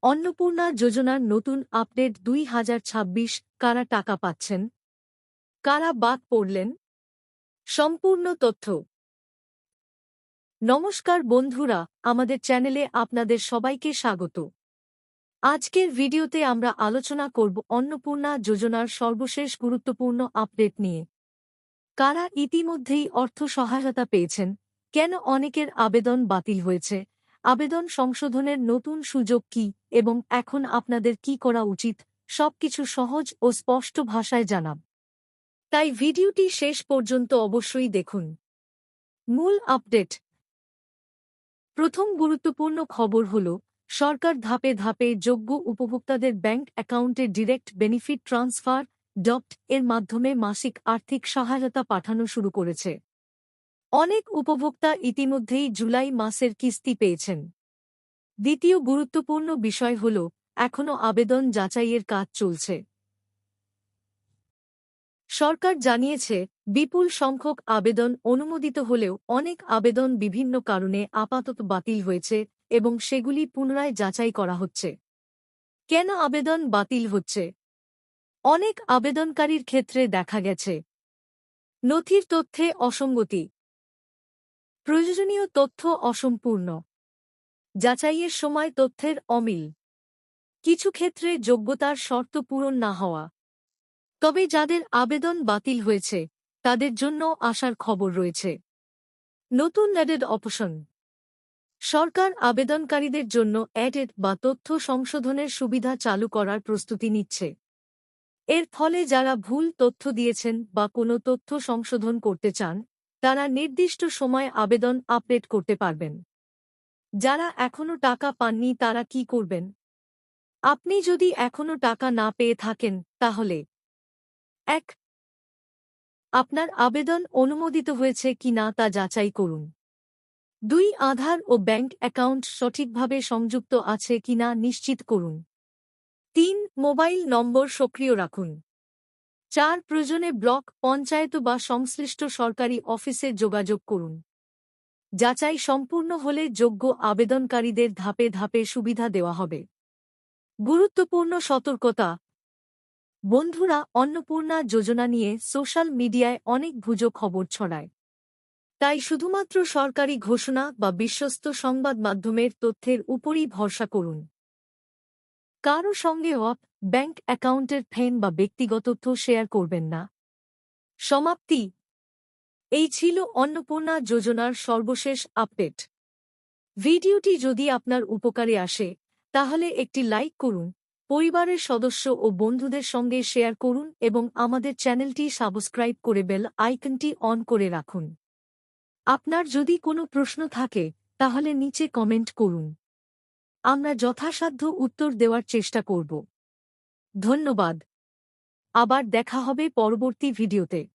অন্নপূর্ণা যোজনার নতুন আপডেট ২০২৬ কারা টাকা পাচ্ছেন, কারা বাদ পড়লেন? সম্পূর্ণ তথ্য। নমস্কার বন্ধুরা, আমাদের চ্যানেলে আপনাদের সবাইকে স্বাগত। আজকের ভিডিওতে আমরা আলোচনা করব অন্নপূর্ণা যোজনার সর্বশেষ গুরুত্বপূর্ণ আপডেট নিয়ে। কারা ইতিমধ্যেই অর্থ সহায়তা পেয়েছেন, কেন অনেকের আবেদন বাতিল হয়েছে, আবেদন সংশোধনের নতুন সুযোগ কী এবং এখন আপনাদের কী করা উচিত, সবকিছু সহজ ও স্পষ্ট ভাষায় জানাব। তাই ভিডিওটি শেষ পর্যন্ত অবশ্যই দেখুন। মূল আপডেট। প্রথম গুরুত্বপূর্ণ খবর হল, সরকার ধাপে ধাপে যোগ্য উপভোক্তাদের ব্যাংক অ্যাকাউন্টে ডিরেক্ট বেনিফিট ট্রান্সফার ডট এর মাধ্যমে মাসিক আর্থিক সহায়তা পাঠানো শুরু করেছে। অনেক উপভোক্তা ইতিমধ্যেই জুলাই মাসের কিস্তি পেয়েছেন। দ্বিতীয় গুরুত্বপূর্ণ বিষয় হল, এখনও আবেদন যাচাইয়ের কাজ চলছে। সরকার জানিয়েছে, বিপুল সংখ্যক আবেদন অনুমোদিত হলেও অনেক আবেদন বিভিন্ন কারণে আপাতত বাতিল হয়েছে এবং সেগুলি পুনরায় যাচাই করা হচ্ছে। কেন আবেদন বাতিল হচ্ছে? অনেক আবেদনকারীর ক্ষেত্রে দেখা গেছে নথির তথ্যে অসঙ্গতি, প্রয়োজনীয় তথ্য অসম্পূর্ণ, যাচাইয়ের সময় তথ্যের অমিল, কিছু ক্ষেত্রে যোগ্যতার শর্ত পূরণ না হওয়া। তবে যাদের আবেদন বাতিল হয়েছে তাদের জন্য আশার খবর রয়েছে। নতুন অ্যাডেড অপশন। সরকার আবেদনকারীদের জন্য অ্যাডেড বা তথ্য সংশোধনের সুবিধা চালু করার প্রস্তুতি নিচ্ছে। এর ফলে যারা ভুল তথ্য দিয়েছেন বা কোনো তথ্য সংশোধন করতে চান, তারা নির্দিষ্ট সময় আবেদন আপডেট করতে পারবেন। যারা এখনও টাকা পাননি তারা কি করবেন? আপনি যদি এখনও টাকা না পেয়ে থাকেন, তাহলে ১. আপনার আবেদন অনুমোদিত হয়েছে কিনা তা যাচাই করুন। ২. আধার ও ব্যাংক অ্যাকাউন্ট সঠিকভাবে সংযুক্ত আছে কিনা নিশ্চিত করুন। ৩. মোবাইল নম্বর সক্রিয় রাখুন। ৪. প্রয়োজনে ব্লক, পঞ্চায়েত বা সংশ্লিষ্ট সরকারি অফিসে যোগাযোগ করুন। যাচাই সম্পূর্ণ হলে যোগ্য আবেদনকারীদের ধাপে ধাপে সুবিধা দেওয়া হবে। গুরুত্বপূর্ণ সতর্কতা। বন্ধুরা, অন্নপূর্ণা যোজনা নিয়ে সোশ্যাল মিডিয়ায় অনেক গুজব খবর ছড়ায়। তাই শুধুমাত্র সরকারি ঘোষণা বা বিশ্বস্ত সংবাদ মাধ্যমের তথ্যের উপরই ভরসা করুন। কারও সঙ্গে ব্যাংক অ্যাকাউন্টের ফেন বা ব্যক্তিগত তথ্য শেয়ার করবেন না। সমাপ্তি। এই ছিল অন্নপূর্ণা যোজনার সর্বশেষ আপডেট। ভিডিওটি যদি আপনার উপকারে আসে, তাহলে একটি লাইক করুন, পরিবারের সদস্য ও বন্ধুদের সঙ্গে শেয়ার করুন এবং আমাদের চ্যানেলটি সাবস্ক্রাইব করে বেল আইকনটি অন করে রাখুন। আপনার যদি কোনো প্রশ্ন থাকে, তাহলে নিচে কমেন্ট করুন। আমরা যথাসাধ্য উত্তর দেওয়ার চেষ্টা করব। ধন্যবাদ। আবার দেখা হবে পরবর্তী ভিডিওতে।